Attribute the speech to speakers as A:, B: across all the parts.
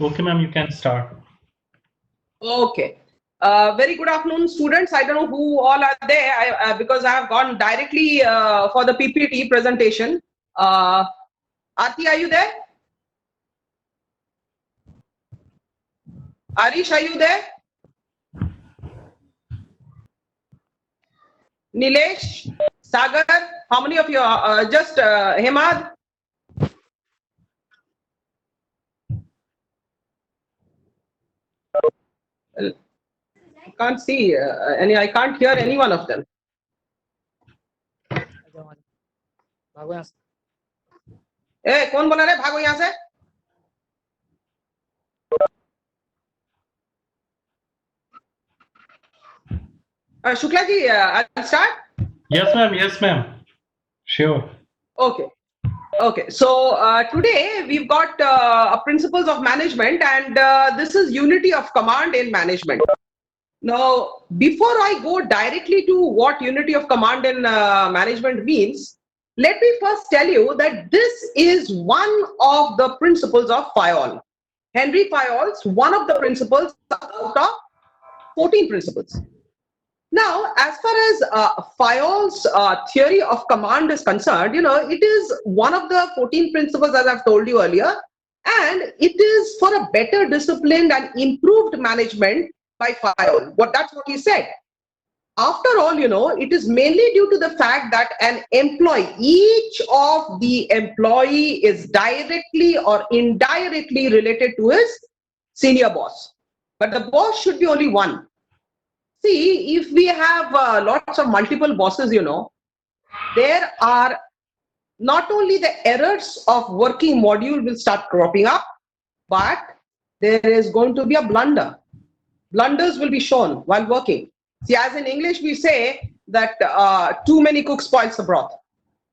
A: Okay, ma'am, you can start.
B: Okay. Very good afternoon, students. I don't know who all are there because I have gone directly for the PPT presentation. Aarti, are you there? Arish, are you there? Nilesh, Sagar, how many of you are just Hemad? I can't see any, I can't hear any one of them. ए कौन बोला रे भागो यहाँ से Shukla ji I'll start.
A: Yes, ma'am. Yes, ma'am. Sure.
B: Okay. Okay, so today we've got principles of management, and this is unity of command in management. Now, before I go directly to what unity of command in management means, let me first tell you that this is one of the principles of Fayol. Henry Fayol's one of the principles out of 14 principles. Now, as far as Fayol's theory of command is concerned, it is one of the 14 principles, as I've told you earlier, and it is for a better disciplined and improved management by Fayol. That's what he said. After all, it is mainly due to the fact that an employee, each of the employee is directly or indirectly related to his senior boss. But the boss should be only one. See, if we have lots of multiple bosses, there are not only the errors of working module will start cropping up, but there is going to be a blunder. Blunders will be shown while working. See, as in English, we say that too many cooks spoils the broth.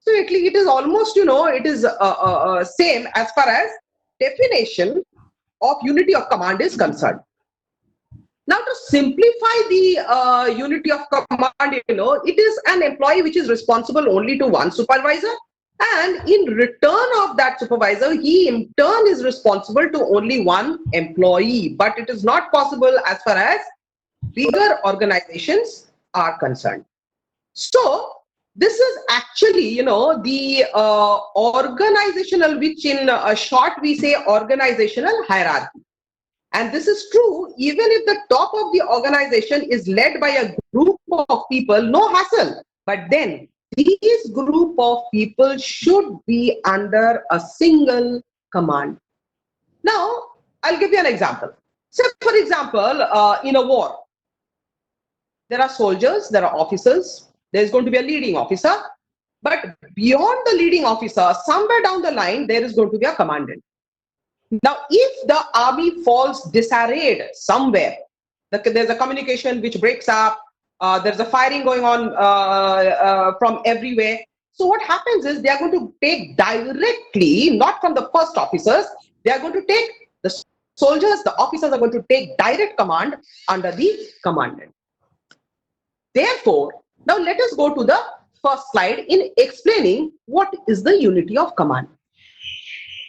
B: So it is almost, it is same as far as definition of unity of command is concerned. Now, to simplify the unity of command, it is an employee which is responsible only to one supervisor, and in return of that supervisor, he in turn is responsible to only one employee. But it is not possible as far as bigger organizations are concerned. So, this is actually, the organizational, which in short we say organizational hierarchy. And this is true even if the top of the organization is led by a group of people, no hassle. But then these group of people should be under a single command. Now, I'll give you an example. Say, for example, in a war, there are soldiers, there are officers, there's going to be a leading officer. But beyond the leading officer, somewhere down the line, there is going to be a commandant. Now, if the army falls disarrayed somewhere, there's a communication which breaks up, there's a firing going on from everywhere. So what happens is they are going to take directly, not from the first officers, they are going to take the soldiers, the officers are going to take direct command under the commandant. Therefore, now let us go to the first slide in explaining what is the unity of command.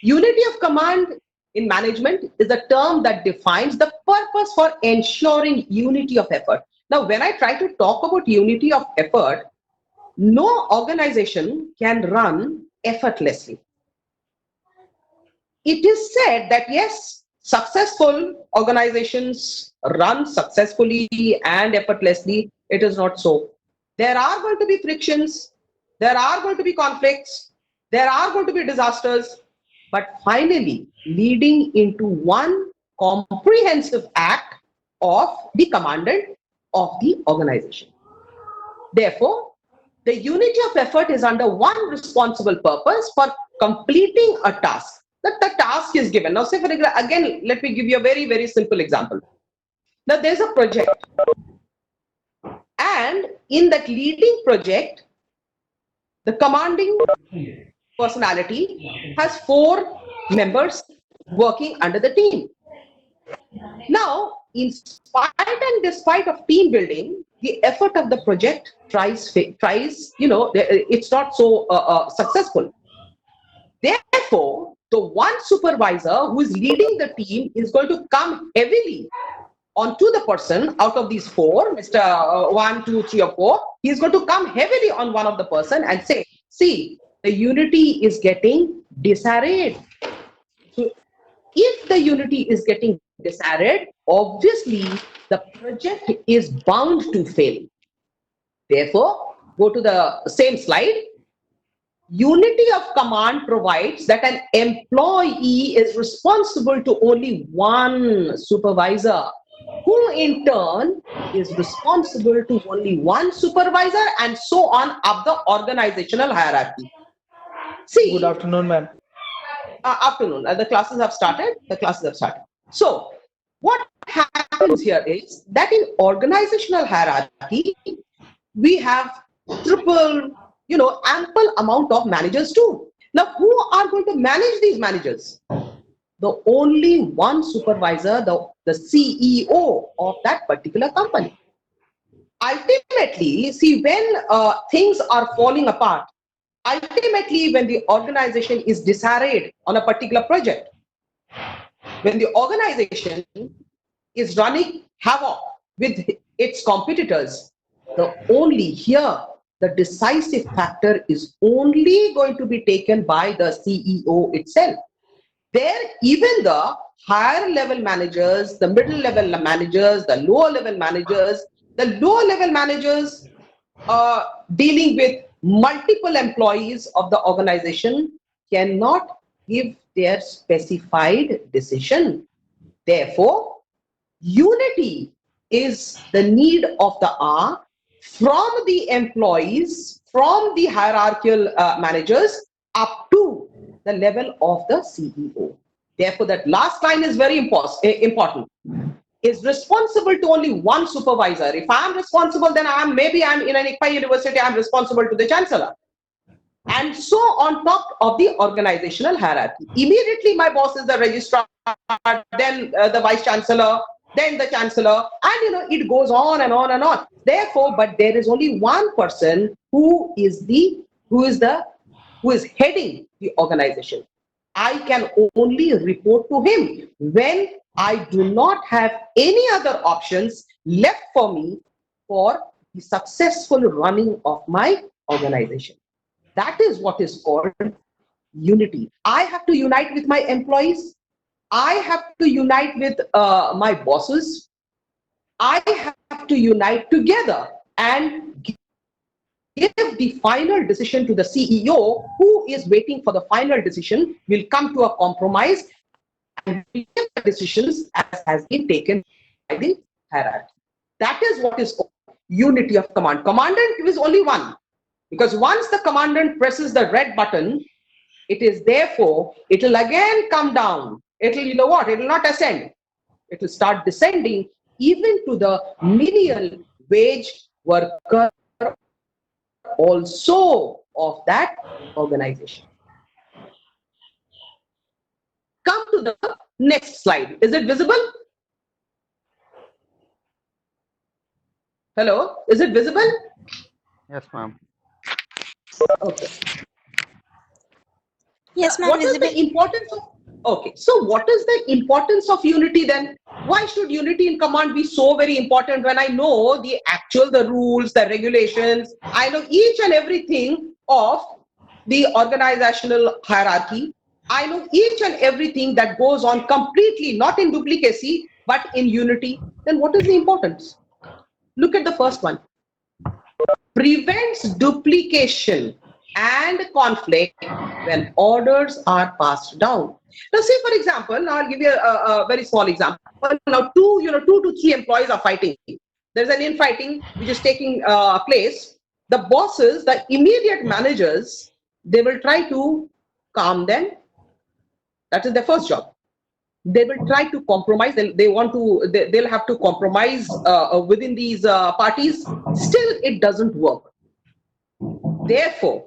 B: Unity of command in management is a term that defines the purpose for ensuring unity of effort. Now, when I try to talk about unity of effort, no organization can run effortlessly. It is said that yes, successful organizations run successfully and effortlessly. It is not so. There are going to be frictions, there are going to be conflicts, there are going to be disasters, but finally leading into one comprehensive act of the commandant of the organization. Therefore, the unity of effort is under one responsible purpose for completing a task. That the task is given. Now, say for example, again, let me give you a very, very simple example. Now, there's a project, and in that leading project, the commanding personality has 4 members working under the team. Now, in spite and despite of team building, the effort of the project tries, it's not so successful. Therefore, the one supervisor who is leading the team is going to come heavily onto the person out of these four, Mr. 1, 2, 3, or 4. He is going to come heavily on one of the person and say, see, the unity is getting disarrayed. So if the unity is getting disarrayed, obviously the project is bound to fail. Therefore, go to the same slide. Unity of command provides that an employee is responsible to only one supervisor, who in turn is responsible to only one supervisor, and so on up the organizational hierarchy. See,
C: Good afternoon, ma'am.
B: Afternoon. The classes have started. So, what happens here is that in organizational hierarchy, we have triple, ample amount of managers too. Now, who are going to manage these managers? The only one supervisor, the CEO of that particular company. Ultimately, see, when things are falling apart, ultimately, when the organization is disarrayed on a particular project, when the organization is running havoc with its competitors, the decisive factor is only going to be taken by the CEO itself. There, even the higher level managers, the middle level managers, the lower level managers dealing with multiple employees of the organization cannot give their specified decision. Therefore, unity is the need of the hour from the employees, from the hierarchical managers up to the level of the CEO. Therefore, that last line is very important. Is responsible to only one supervisor. If I'm responsible, then I'm in an ICPA university, I'm responsible to the chancellor. And so on top of the organizational hierarchy. Immediately my boss is the registrar, then the vice chancellor, then the chancellor, and it goes on and on and on. Therefore, but there is only one person who is heading the organization. I can only report to him when I do not have any other options left for me for the successful running of my organization. That is what is called unity. I have to unite with my employees. I have to unite with my bosses. I have to unite together and give the final decision to the CEO, who is waiting for the final decision, will come to a compromise and give the decisions as has been taken by the hierarchy. That is what is called unity of command. Commandant is only one, because once the commandant presses the red button, it will again come down. It will not ascend. It will start descending even to the menial wage worker also of that organization. Come to the next slide. Is it visible? Hello, is it visible?
D: Yes, ma'am.
B: Okay.
E: Yes, ma'am.
B: What is the importance of? Okay, so what is the importance of unity then? Why should unity in command be so very important when I know the rules, the regulations, I know each and everything of the organizational hierarchy. I know each and everything that goes on completely, not in duplicacy, but in unity. Then what is the importance? Look at the first one. Prevents duplication and conflict when orders are passed down. Now, say for example, I'll give you a very small example. Now, two to three employees are fighting. There's an infighting which is taking place. The bosses, the immediate managers, they will try to calm them. That is their first job. They will try to compromise. They'll have to compromise within these parties. Still, it doesn't work. Therefore,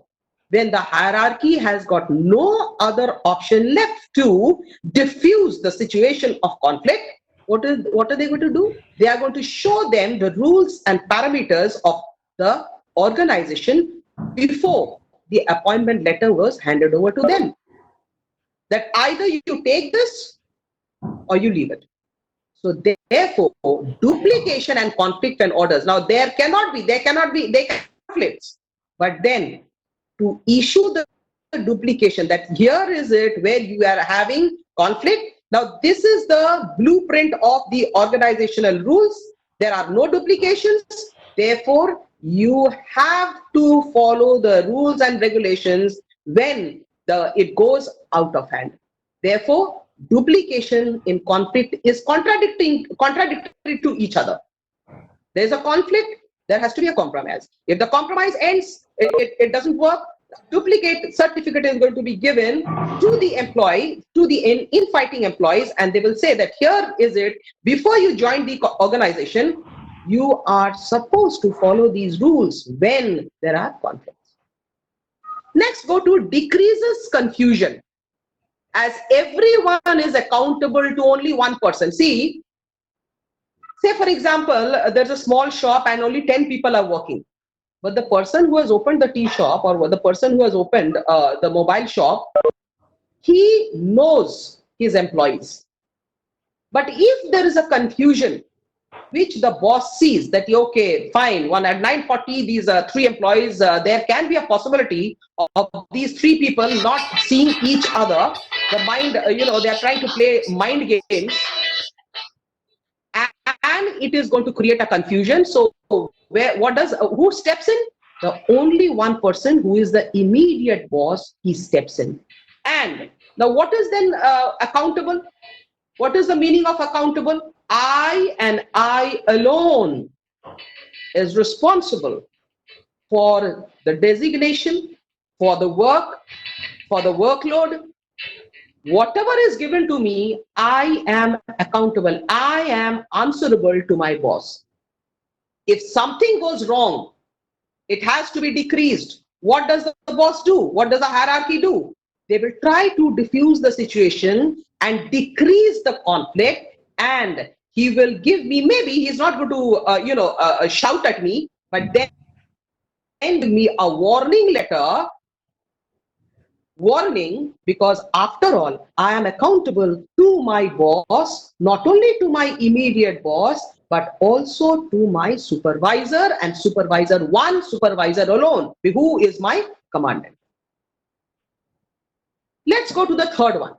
B: when the hierarchy has got no other option left to diffuse the situation of conflict, what are they going to do? They are going to show them the rules and parameters of the organization before the appointment letter was handed over to them. that either you take this or you leave it. So therefore, duplication and conflict and orders. Now there cannot be conflicts, but then to issue the duplication, that here is it where you are having conflict. Now this is the blueprint of the organizational rules. There are no duplications. Therefore, you have to follow the rules and regulations when it goes out of hand. Therefore, duplication in conflict is contradictory to each other. There's a conflict, there has to be a compromise. If the compromise ends, it doesn't work, duplicate certificate is going to be given to the employee, to the infighting employees, and they will say that here is it, before you join the organization, you are supposed to follow these rules when there are conflicts. Next, go to decreases confusion. As everyone is accountable to only one person. See, say for example, there's a small shop and only 10 people are working. But the person who has opened the tea shop or the person who has opened the mobile shop, he knows his employees. But if there is a confusion, which the boss sees that, okay, fine, one at 9:40, these 3 employees, there can be a possibility of these 3 people not seeing each other. The mind, they are trying to play mind games, and it is going to create a confusion. So who steps in? The only one person who is the immediate boss, he steps in. And now what is then accountable? What is the meaning of accountable? I and I alone is responsible for the designation, for the work, for the workload. Whatever is given to me, I am accountable. I am answerable to my boss. If something goes wrong, it has to be decreased. What does the boss do? What does the hierarchy do? They will try to diffuse the situation and decrease the conflict, and he will give me, maybe he's not going to shout at me, but then give me a warning letter, because after all, I am accountable to my boss, not only to my immediate boss, but also to my supervisor, and supervisor one, supervisor alone, who is my commandant. Let's go to the third one.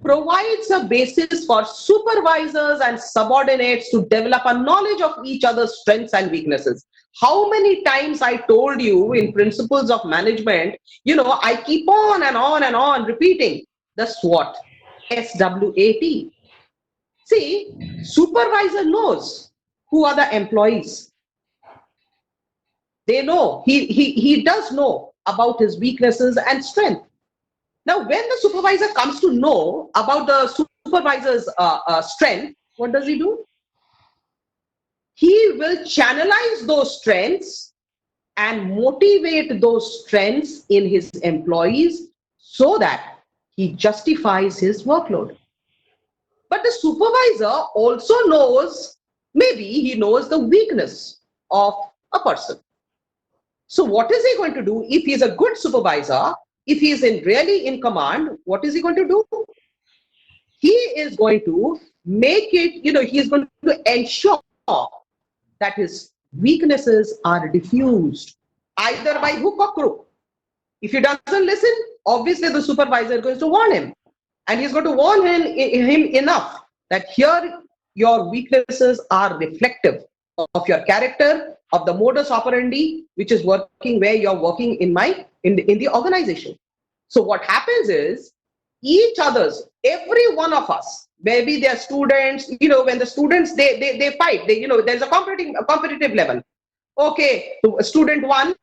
B: Provides a basis for supervisors and subordinates to develop a knowledge of each other's strengths and weaknesses. How many times I told you in principles of management, I keep on and on and on repeating the SWOT, SWAT. See, supervisor knows who are the employees. They know, he does know about his weaknesses and strength. Now, when the supervisor comes to know about the supervisor's strength, what does he do? He will channelize those strengths and motivate those strengths in his employees so that he justifies his workload. But the supervisor also knows, maybe he knows the weakness of a person. So what is he going to do? If he's a good supervisor, if he is really in command, what is he going to do? He is going to make it, he is going to ensure that his weaknesses are diffused, either by hook or crook. If he doesn't listen, obviously the supervisor is going to warn him. And he's going to warn him enough that here your weaknesses are reflective of your character, of the modus operandi, which is working where you're working in the organization. So what happens is, every one of us, maybe they're students, when the students, they fight, there's a competitive level. Okay, student 1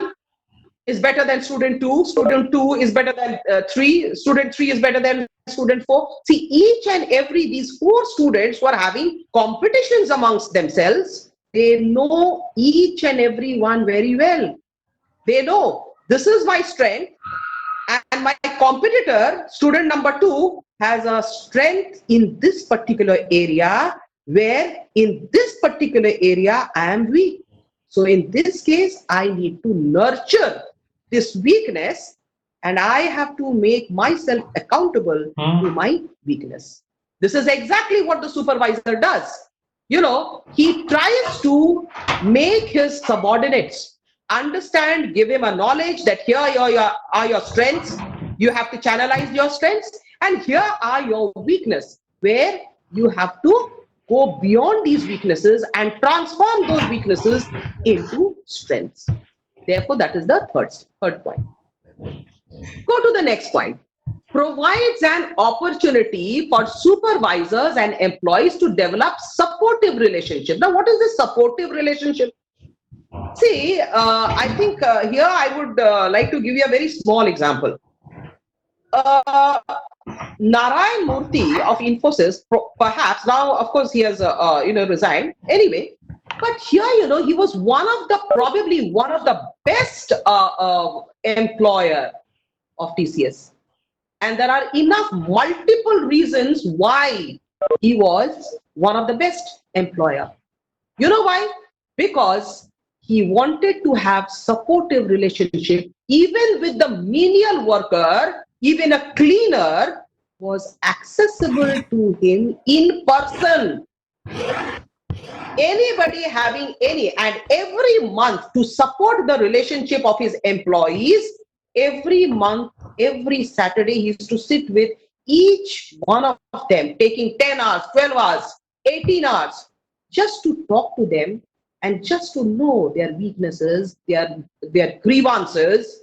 B: is better than student 2, student 2 is better than 3, student 3 is better than student 4. See, each and every, these 4 students who are having competitions amongst themselves, they know each and every one very well. They know this is my strength, and my competitor, student number 2, has a strength in this particular area, where in this particular area I am weak. So in this case, I need to nurture this weakness and I have to make myself accountable to my weakness. This is exactly what the supervisor does. You know, he tries to make his subordinates understand, give him a knowledge that here are your strengths. You have to channelize your strengths, and here are your weakness, where you have to go beyond these weaknesses and transform those weaknesses into strengths. Therefore, that is the third point. Go to the next point. Provides an opportunity for supervisors and employees to develop supportive relationship. Now, what is this supportive relationship? See, I think here I would like to give you a very small example. Narayan Murthy of Infosys, perhaps now, of course, he has resigned anyway. But here, he was probably one of the best employer of TCS. And there are enough multiple reasons why he was one of the best employer. You know why? Because he wanted to have supportive relationship even with the menial worker, even a cleaner was accessible to him in person. Anybody having any, and every month to support the relationship of his employees, every month, every Saturday, he used to sit with each one of them, taking 10 hours, 12 hours, 18 hours, just to talk to them and just to know their weaknesses, their grievances.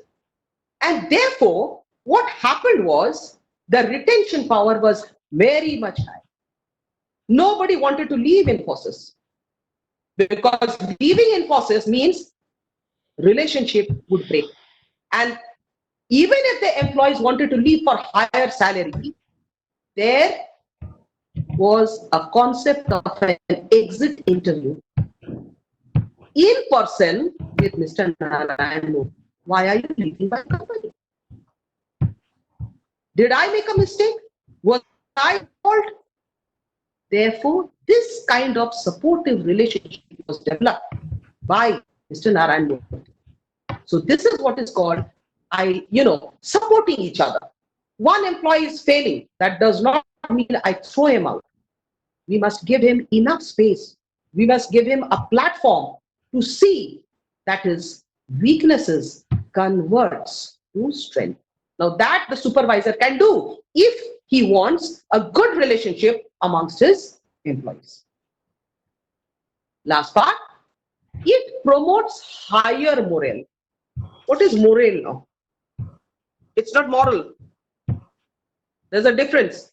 B: And therefore, what happened was the retention power was very much high. Nobody wanted to leave Infosys, because leaving Infosys means relationship would break. And even if the employees wanted to leave for higher salary, there was a concept of an exit interview in person with Mr. Narayan. Why are you leaving my company? Did I make a mistake? Was I at fault? Therefore, this kind of supportive relationship was developed by Mr. Narayan. So this is what is called supporting each other. One employee is failing. That does not mean I throw him out. We must give him enough space. We must give him a platform to see that his weaknesses converts to strength. Now that the supervisor can do if he wants a good relationship amongst his employees. Last part, it promotes higher morale. What is morale now? It's not moral. There's a difference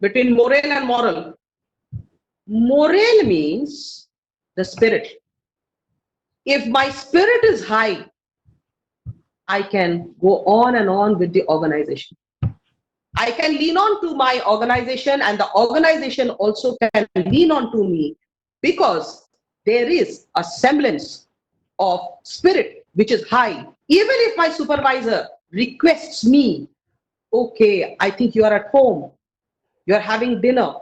B: between morale and moral. Morale means the spirit. If my spirit is high, I can go on and on with the organization. I can lean on to my organization, and the organization also can lean on to me, because there is a semblance of spirit which is high. Even if my supervisor requests me, okay, I think you are at home, you are having dinner,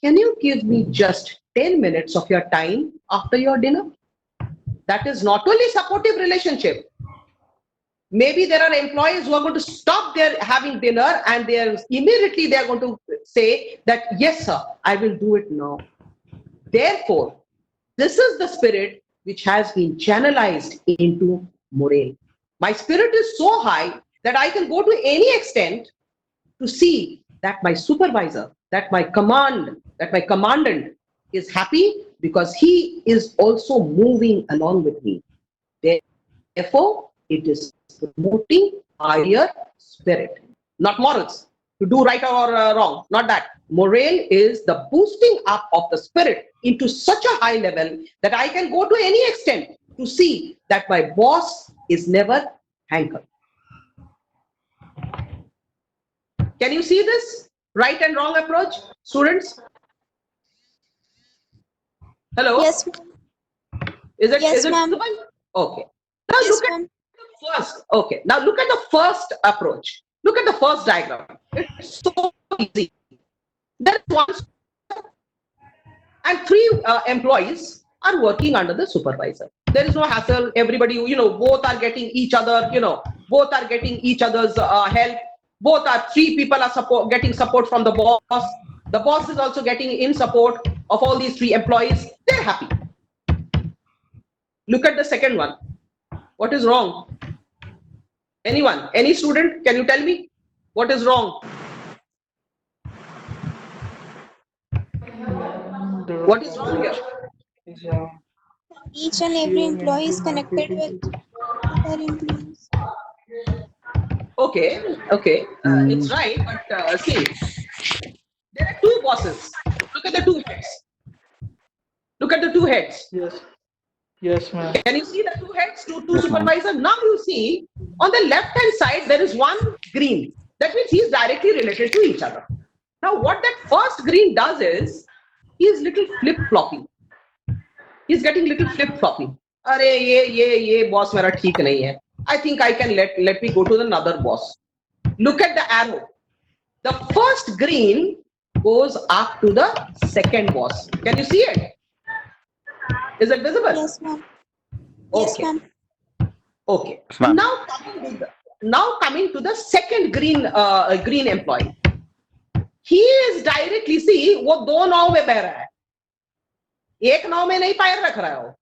B: can you give me just 10 minutes of your time after your dinner? That is not only supportive relationship. Maybe there are employees who are going to stop their having dinner, and immediately they are going to say that, yes, sir, I will do it now. Therefore, this is the spirit which has been channelized into morale. My spirit is so high that I can go to any extent to see that my supervisor, that my commandant is happy, because he is also moving along with me. Therefore, it is promoting higher spirit, not morals, to do right or wrong, not that. Morale is the boosting up of the spirit into such a high level that I can go to any extent to see that my boss is never hankered. Can you see this right and wrong approach, students? Hello?
C: Yes,
B: Is it
C: yes, ma'am.
B: visible? Okay. Now
C: Yes,
B: look at
C: ma'am.
B: the first. Okay. Now look at the first approach. Look at the first diagram. It's so easy. There is one, and three employees are working under the supervisor. There is no hassle. Everybody, both are getting each other, Both are getting each other's help. Both are three people are getting support from the boss. The boss is also getting in support of all these three employees. They're happy. Look at the second one. What is wrong? Anyone? Any student? Can you tell me what is wrong? What is wrong here?
C: Each and every employee is connected with other employees.
B: Okay, it's right, but see, there are two bosses. Look at the two heads. Look at the two heads.
E: Yes. Yes, ma'am.
B: Can you see the two heads, two supervisors? Now you see on the left hand side there is one green. That means he is directly related to each other. Now what that first green does is he is little flip floppy. He's getting little flip floppy. Arey ye boss mera theek nahi hai. I think I can let me go to another boss. Look at the arrow. The first green goes up to the second boss. Can you see it? Is it visible?
C: Yes, ma'am. Yes,
B: Okay.
C: ma'am.
B: Okay.
D: Yes, ma'am.
B: Now coming to the second green employee. He is directly see वो दो नाव में बह रहा है. एक नाव में नहीं पैर रख रहा है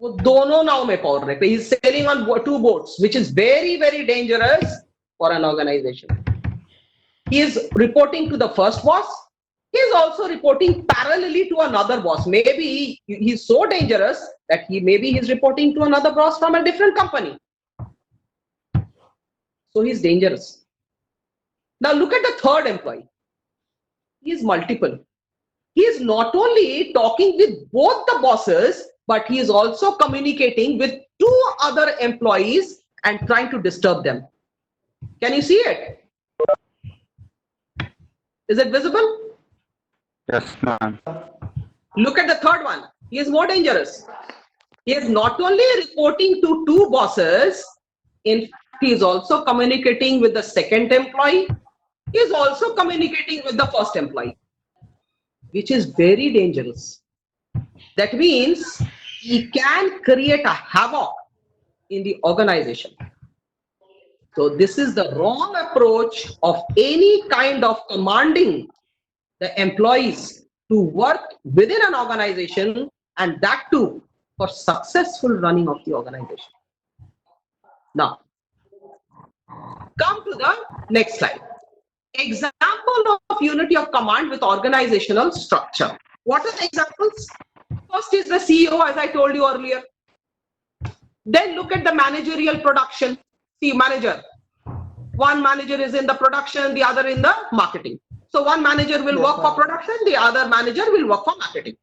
B: वो दोनों नाव में पौर रहे. He is sailing on two boats, which is very very dangerous for an organization. He is reporting to the first boss. He is also reporting parallelly to another boss. Maybe he is so dangerous that maybe he is reporting to another boss from a different company. So he is dangerous. Now look at the third employee. He is multiple. He is not only talking with both the bosses, but he is also communicating with two other employees and trying to disturb them. Can you see it? Is it visible?
D: Yes, ma'am.
B: Look at the third one. He is more dangerous. He is not only reporting to two bosses, in fact, he is also communicating with the second employee. He is also communicating with the first employee, which is very dangerous. That means he can create a havoc in the organization. So this is the wrong approach of any kind of commanding the employees to work within an organization, and that too for successful running of the organization. Now, come to the next slide. Example of unity of command with organizational structure. What are the examples? First is the CEO, as I told you earlier. Then look at the managerial production. See, manager. One manager is in the production, the other in the marketing. So one manager will work for production, the other manager will work for marketing.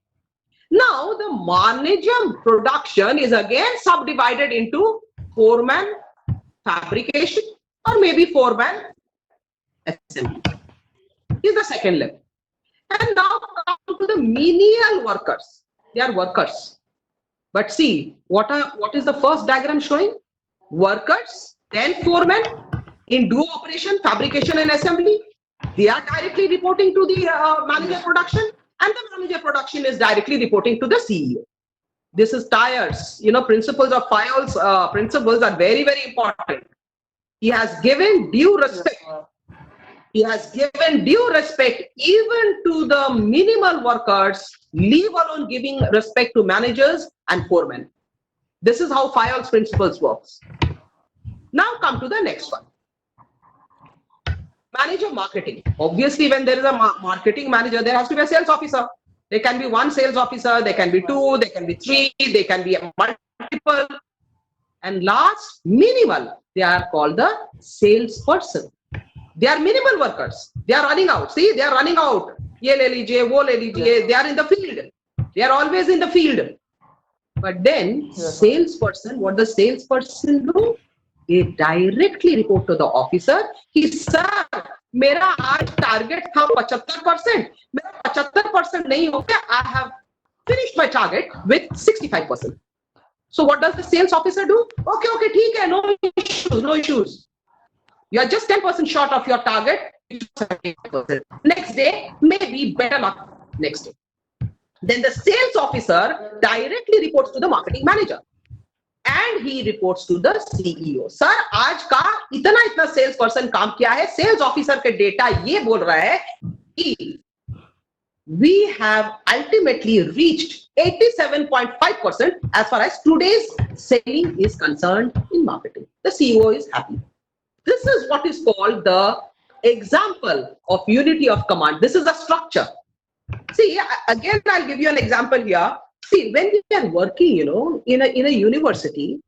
B: Now the manager production is again subdivided into foreman fabrication or maybe foreman assembly. Is the second level. And now come to the menial workers. They are workers. But see, what is the first diagram showing? Workers, then foremen in duo operation, fabrication and assembly. They are directly reporting to the manager production, and the manager production is directly reporting to the CEO. This is tires. You know, principles of Fayol's principles are very, very important. He has given due respect. He has given due respect even to the minimal workers, leave alone giving respect to managers and foremen. This is how Fayol's principles works. Now come to the next one. Manager marketing. Obviously, when there is a marketing manager, there has to be a sales officer. There can be one sales officer, there can be two, there can be three, they can be multiple. And last, minimal, they are called the salesperson. They are minimal workers. They are running out. See, they are running out. Ye le lijiye, wo le lijiye. They are in the field. They are always in the field. But then, salesperson, what does salesperson do? They directly report to the officer. He sir, मेरा आज target था 75%. मेरा 75% नहीं हो गया. I have finished my target with 65%. So what does the sales officer do? Okay, ठीक है, no issues. You are just 10% short of your target. Next day, maybe better luck next day. Then the sales officer directly reports to the marketing manager. and he reports to the CEO. Sir, आज का इतना sales person काम किया है, sales officer के data ये बोल रहा है कि we have ultimately reached 87.5% as far as today's selling is concerned in marketing. The CEO is happy. This is what is called the example of unity of command. This is the structure. See, again, I'll give you an example here. See, when we are working, in a university,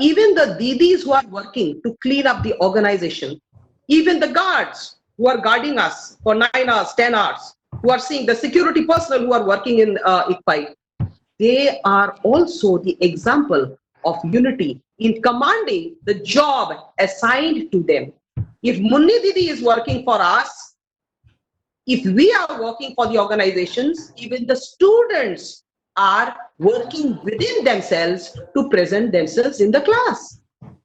B: even the didis who are working to clean up the organization, even the guards who are guarding us for 9 hours, 10 hours, who are seeing the security personnel who are working in ICPI, they are also the example of unity in commanding the job assigned to them. If Munni Didi is working for us, if we are working for the organizations, even the students are working within themselves to present themselves in the class.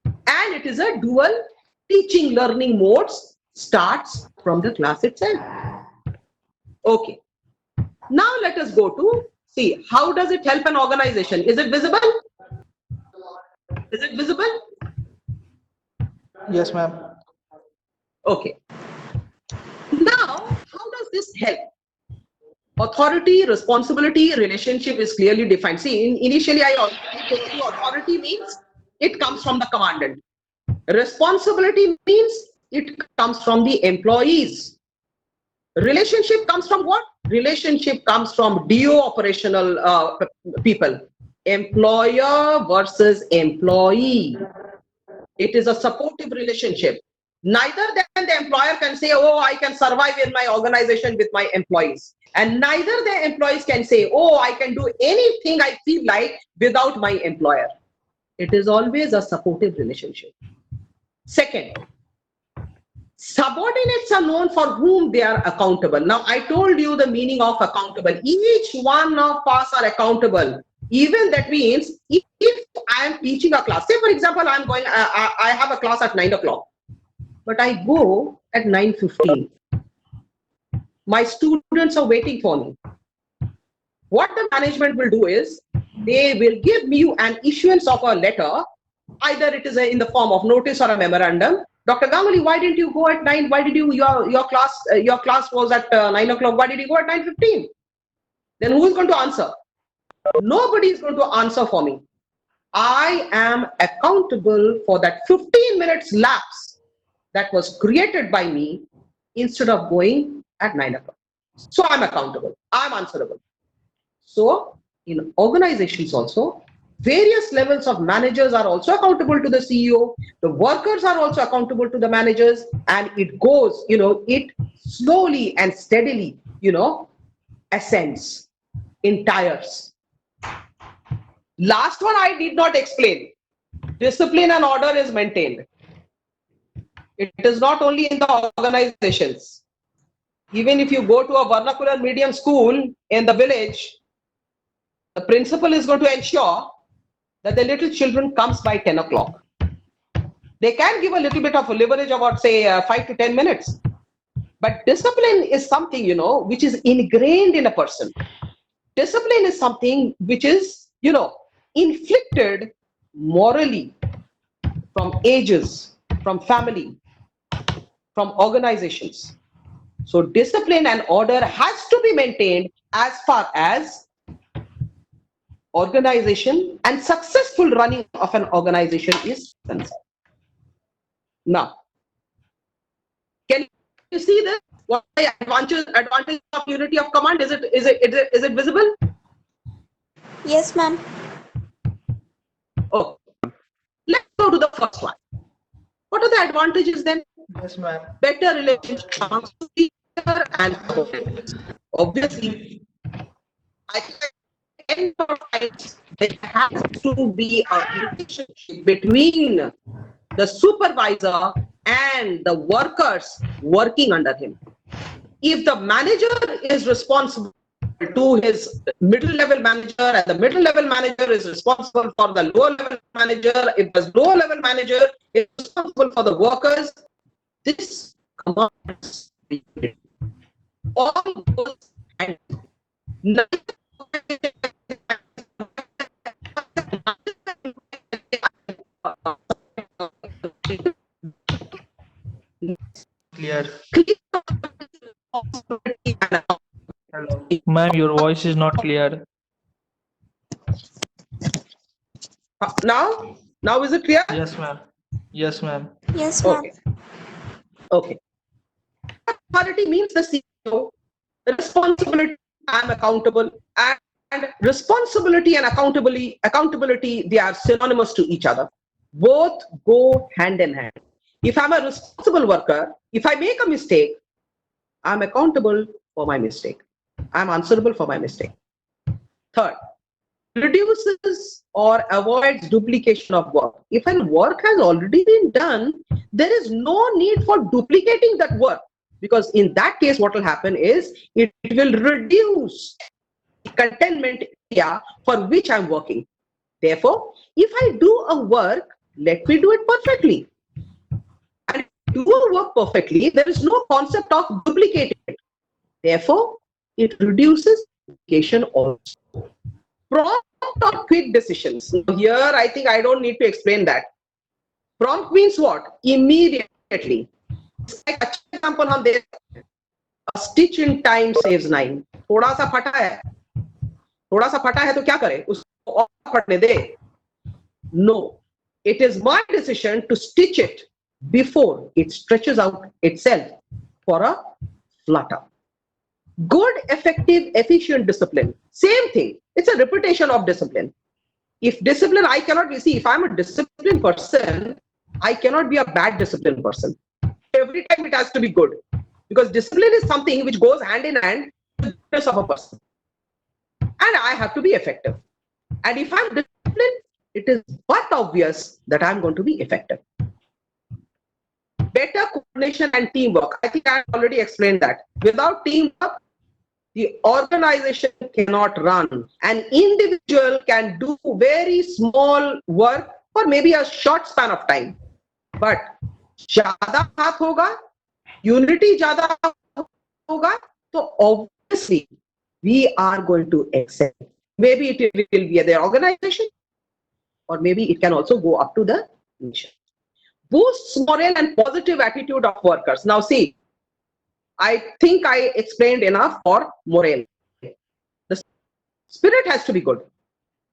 B: And it is a dual teaching learning modes starts from the class itself. Okay. Now let us go to see how does it help an organization? Is it visible? Is it visible?
E: Yes, ma'am.
B: Okay. Now, how does this help? Authority, responsibility, relationship is clearly defined. See, initially I already told you authority means it comes from the commandant. Responsibility means it comes from the employees. Relationship comes from what? Relationship comes from DO operational people. Employer versus employee. It is a supportive relationship. Neither then the employer can say, oh, I can survive in my organization with my employees. And neither the employees can say, oh, I can do anything I feel like without my employer. It is always a supportive relationship. Second, subordinates are known for whom they are accountable. Now, I told you the meaning of accountable. Each one of us are accountable. Even that means if I am teaching a class, say for example, I have a class at 9 o'clock, but I go at 9:15. My students are waiting for me. What the management will do is they will give me an issuance of a letter. Either it is in the form of notice or a memorandum. Dr. Ganguly, why didn't you go at 9? Why did your class was at 9 o'clock? Why did you go at 9:15? Then who is going to answer? Nobody is going to answer for me. I am accountable for that 15 minutes lapse that was created by me instead of going at 9 o'clock. So I'm accountable. I'm answerable. So in organizations also, various levels of managers are also accountable to the CEO. The workers are also accountable to the managers, and it goes, it slowly and steadily, ascends in tiers. Last one I did not explain. Discipline and order is maintained. It is not only in the organizations. Even if you go to a vernacular medium school in the village, the principal is going to ensure that the little children comes by 10 o'clock. They can give a little bit of a leverage about say 5 to 10 minutes. But discipline is something, which is ingrained in a person. Discipline is something which is, inflicted morally from ages, from family, from organizations. So discipline and order has to be maintained as far as organization and successful running of an organization is concerned. Now, can you see this? What the advantage of unity of command? Is it visible?
C: Yes, ma'am.
B: Oh, let's go to the first one. What are the advantages then?
E: Yes, ma'am.
B: Better relationship amongst teacher and students. Obviously, I emphasize there has to be a relationship between the supervisor and the workers working under him. If the manager is responsible to his middle level manager and the middle level manager is responsible for the lower level manager, if the lower level manager is responsible for the workers, this commands all goes and
E: Ma'am, your voice is not clear.
B: Now is it clear?
E: Yes, ma'am. Yes, ma'am.
C: Yes, ma'am.
B: Okay. Okay. Authority means the CEO. The responsibility, I'm accountable, and responsibility and accountability, they are synonymous to each other. Both go hand in hand. If I'm a responsible worker, if I make a mistake, I'm accountable for my mistake. I'm answerable for my mistake. Third, reduces or avoids duplication of work. If an work has already been done, there is no need for duplicating that work, because in that case, what will happen is it will reduce the containment area for which I'm working. Therefore, if I do a work, let me do it perfectly. And do a work perfectly, there is no concept of duplicating it. Therefore, it reduces duplication also. Prompt or quick decisions. Here, I think I don't need to explain that. Prompt means what? Immediately. It's like अच्छा example हम दे सकते हैं. A stitch in time saves 9. थोड़ा सा फटा है तो क्या करे? उसको और फटने दे. No, it is my decision to stitch it before it stretches out itself for a flutter. Good, effective, efficient discipline. Same thing. It's a repetition of discipline. If discipline, I cannot be, see, if I'm a disciplined person, I cannot be a bad disciplined person. Every time it has to be good. Because discipline is something which goes hand in hand with the goodness of a person. And I have to be effective. And if I'm disciplined, it is but obvious that I'm going to be effective. Better coordination and teamwork. I think I already explained that. Without teamwork, the organization cannot run. An individual can do very small work for maybe a short span of time. But ज़्यादा हाथ होगा, unity ज़्यादा होगा, so obviously we are going to excel. Maybe it will be the organization, or maybe it can also go up to the nation. Boosts morale and positive attitude of workers. Now see, I think I explained enough for morale. The spirit has to be good.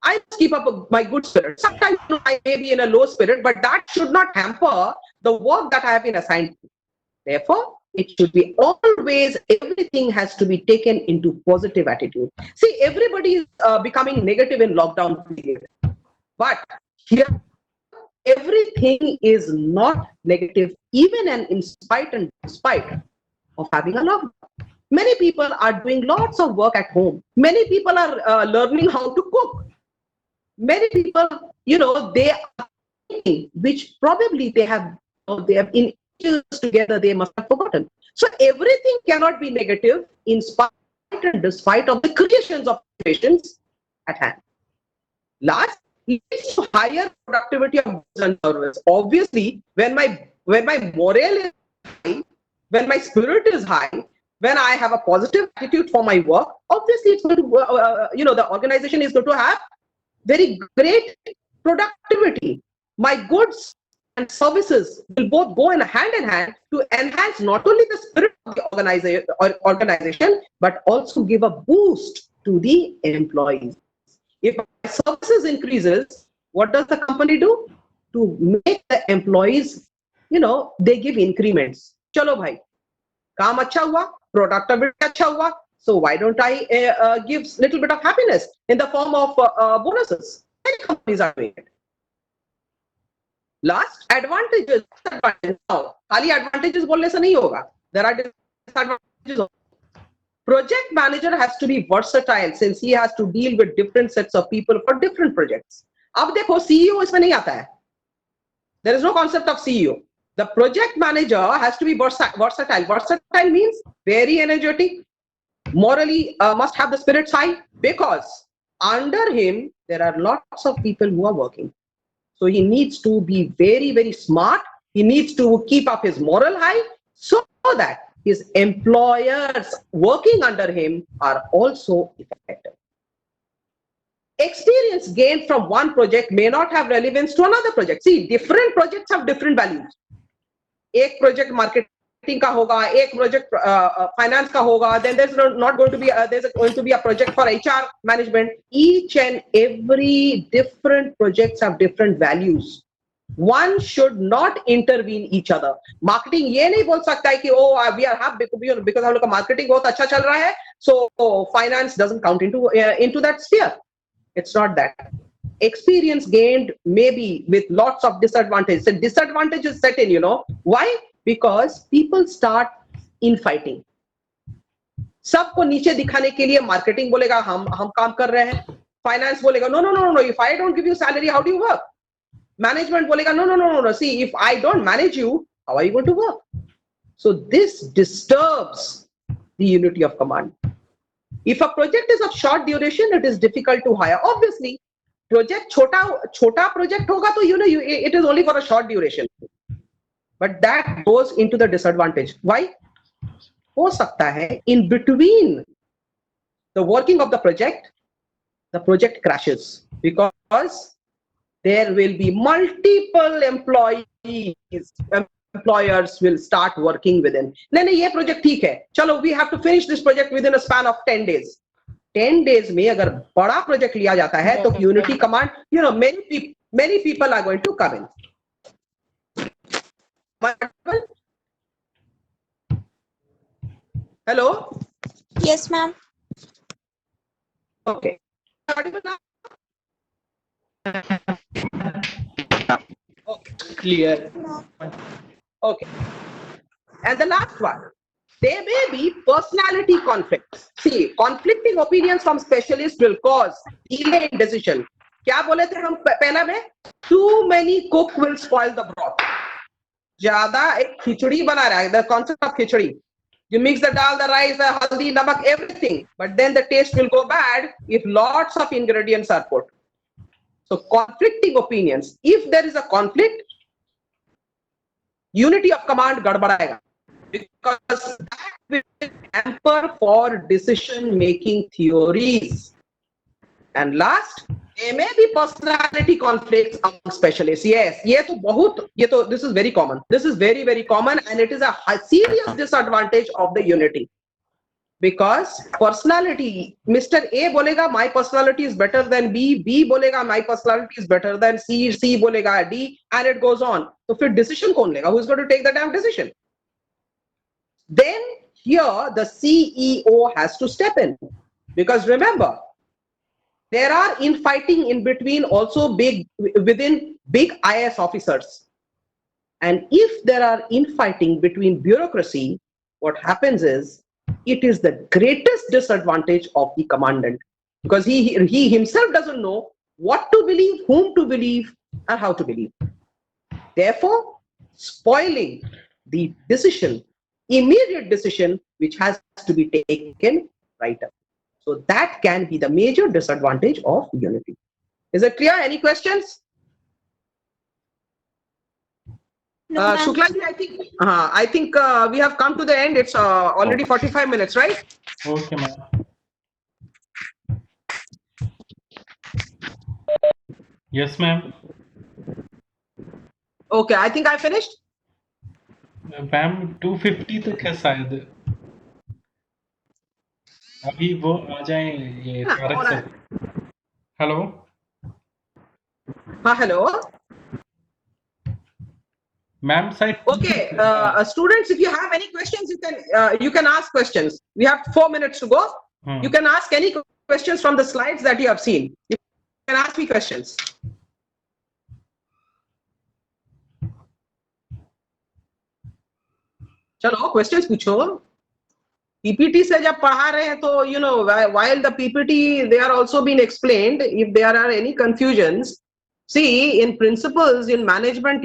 B: I must keep up my good spirit. Sometimes I may be in a low spirit, but that should not hamper the work that I have been assigned to. Therefore, it should be always, everything has to be taken into positive attitude. See, everybody is becoming negative in lockdown period. But here, everything is not negative, even and in spite and despite of having a lockdown. Many people are doing lots of work at home. Many people are learning how to cook. Many people, they are thinking, which probably they have in years together, they must have forgotten. So everything cannot be negative in spite and despite of the creations of situations at hand. Last, leads to higher productivity of goods and service. Obviously, when my morale is high, when my spirit is high, when I have a positive attitude for my work, obviously it's going to, the organization is going to have very great productivity. My goods and services will both go in hand to enhance not only the spirit of the organization, but also give a boost to the employees. If my services increases, what does the company do? To make the employees, they give increments. Chalo bhai, kaam acha hua, productivity acha hua, so why don't I give little bit of happiness in the form of bonuses? Many companies are doing it. Last, advantages. Now, खाली advantages बोलने से नहीं होगा. There are disadvantages. Project manager has to be versatile since he has to deal with different sets of people for different projects. अब देखो CEO इसमें नहीं आता है. There is no concept of CEO. The project manager has to be versatile. Versatile means very energetic, morally must have the spirits high, because under him there are lots of people who are working. So he needs to be very, very smart. He needs to keep up his moral high so that his employers working under him are also effective. Experience gained from one project may not have relevance to another project. See, different projects have different values. एक project market marketing का होगा, एक project finance का होगा, then there's not going to be there's going to be a project for HR management. Each and every different projects have different values. One should not intervene each other. Marketing ये नहीं बोल सकता है कि oh we are happy because हम लोग का marketing बहुत अच्छा चल रहा है, so finance doesn't count into that sphere. It's not that. Experience gained maybe with lots of disadvantages. The disadvantages set in, why? Because people start infighting. सबको नीचे दिखाने के लिए मार्केटिंग बोलेगा हम काम कर रहे हैं, फाइनेंस बोलेगा no, if I don't give you salary, how do you work? Management बोलेगा no, see, if I don't manage you, how are you going to work? So this disturbs the unity of command. If a project is of short duration, it is difficult to hire. Obviously, project छोटा project होगा तो it is only for a short duration. But that goes into the disadvantage. Why? हो सकता है in between the working of the project crashes because there will be multiple employers will start working within. नहीं ये project ठीक है, चलो we have to finish this project within a span of 10 days. 10 days में अगर बड़ा project लिया जाता है तो unity command, many people are going to come in. Hello?
C: Yes, ma'am.
B: Okay. Okay.
E: Clear.
B: Okay. And the last one, there may be personality conflicts. See, conflicting opinions from specialists will cause delay in decision. क्या बोले थे हम पहला में? Too many cook will spoil the broth. ज्यादा एक खिचड़ी बना रहा है, the concept of khichdi. You mix the dal, the rice, the haldi, namak, everything, but then the taste will go bad if lots of ingredients are put. So conflicting opinions. If there is a conflict, unity of command gadbadaega because that will hamper for decision making theories. And last, there may be personality conflicts among specialists. Yes, this is very common. This is very, very common, and it is a serious disadvantage of the unity. Because personality, Mr. A bolega, my personality is better than B, B bolega, my personality is better than C, C bolega D, and it goes on. So फिर decision कौन लेगा? Who's going to take the damn decision? Then here the CEO has to step in. Because remember, there are infighting in between also within big IAS officers. And if there are infighting between bureaucracy, what happens is, it is the greatest disadvantage of the commandant because he himself doesn't know what to believe, whom to believe, and how to believe. Therefore, spoiling the decision, immediate decision, which has to be taken right up. So that can be the major disadvantage of unity. Is it clear? Any questions?
C: No, ma'am.
B: Shuklaji, I think we have come to the end. It's already 45 minutes, right?
A: Okay, ma'am. Yes, ma'am.
B: Okay, I think I finished.
A: Ma'am 250 तक है शायद. अभी वो आ जाए ये Tarak sir. Hello.
B: Hello.
A: Ma'am, side.
B: Okay, students, if you have any questions, you can ask questions. We have 4 minutes to go. You can ask any questions from the slides that you have seen. You can ask me questions. चलो questions पूछो. PPT से जब पढ़ा रहे हैं तो while the PPT they are also being explained, if there are any confusions. See, in principles, in management,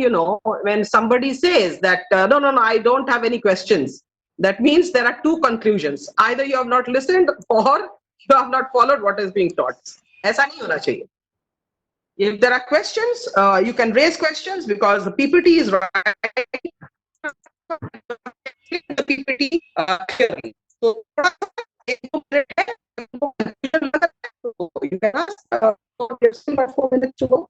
B: when somebody says that, no, I don't have any questions, that means there are two conclusions. Either you have not listened or you have not followed what is being taught. ऐसा नहीं होना चाहिए. If there are questions, you can raise questions because the PPT is right. The PPT clearly. So, you can ask. There's still about 4 minutes to go.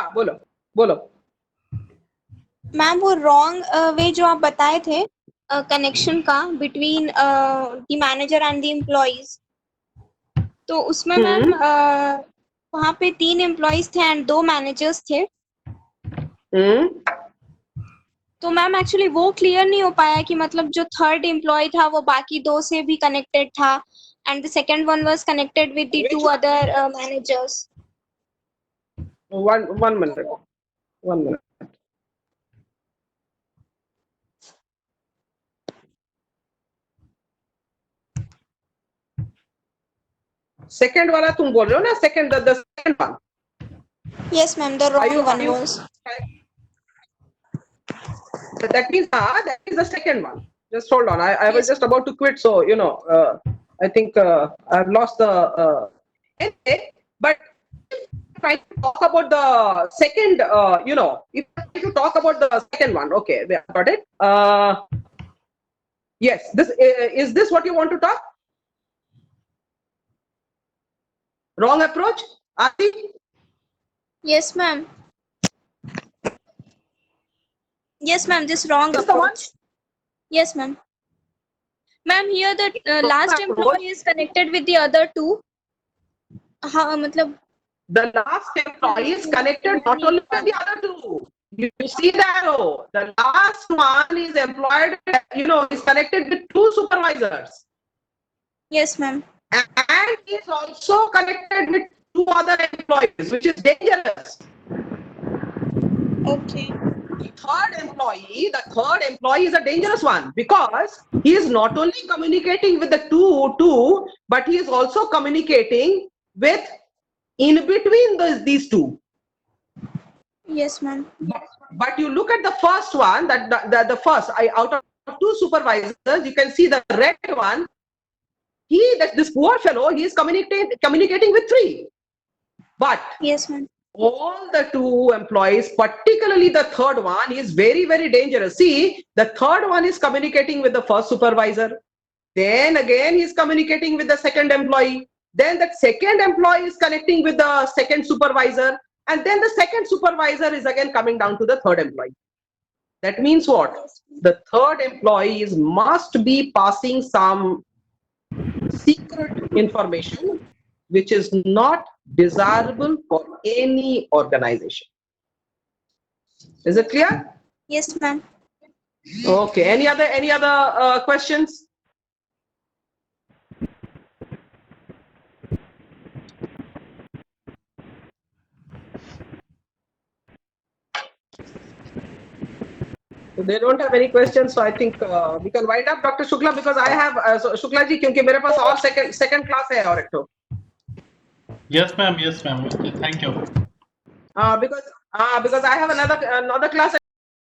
B: हाँ बोलो बोलो.
C: Ma'am वो wrong way जो आप बताए थे कनेक्शन का between the manager and the employees, तो उसमें मैम वहाँ पे 3 एम्प्लॉइज थे एंड 2 मैनेजर्स थे. तो मैम एक्चुअली वो क्लियर नहीं हो पाया कि मतलब जो थर्ड एम्प्लॉय था वो बाकी 2 से भी कनेक्टेड था and the second one was connected with the 2 other managers.
B: One minute. 1 minute. Second वाला तुम बोल रहे हो ना? Second, the second one.
C: Yes ma'am, the wrong one was.
B: That means that is the second one. Just hold on. I was just about to quit, so you know, I think I've lost the. Anyway, but if I talk about the second, you know, if I try to talk about the second one, okay, we have got it. Yes, this is this what you want to talk? Wrong approach, Aarti?
C: Yes ma'am. Yes ma'am, this wrong
B: Is the one?
C: approach. Yes ma'am. Ma'am, here the last
B: approach.
C: employee is connected with the other 2. हाँ मतलब
B: The last employee is connected not only with the other 2. You see the arrow. The last one is employed, you know, is connected with 2 supervisors.
C: yes ma'am.
B: And is also connected with 2 other employees, which is dangerous.
C: Okay.
B: The third employee is a dangerous one because he is not only communicating with the two, but he is also communicating with in between these 2.
C: Yes ma'am.
B: But you look at the first one, that the first out of 2 supervisors, you can see the red one. This poor fellow, he is communicating with 3. But
C: Yes ma'am.
B: all the 2 employees, particularly the third one, is very, very dangerous. See, the third one is communicating with the first supervisor. Then again, he is communicating with the second employee. Then the second employee is connecting with the second supervisor. And then the second supervisor is again coming down to the third employee. That means what? The third employee must be passing some secret information which is not desirable for any organization. Is it clear?
C: Yes ma'am.
B: Okay. Any other questions? So they don't have any questions, so I think we can wind up, Dr. Shukla, because I have so, Shukla ji, क्योंकि मेरे पास और second class है और एक तो.
A: Yes, ma'am. Yes, ma'am. Okay, thank you.
B: Because I have another class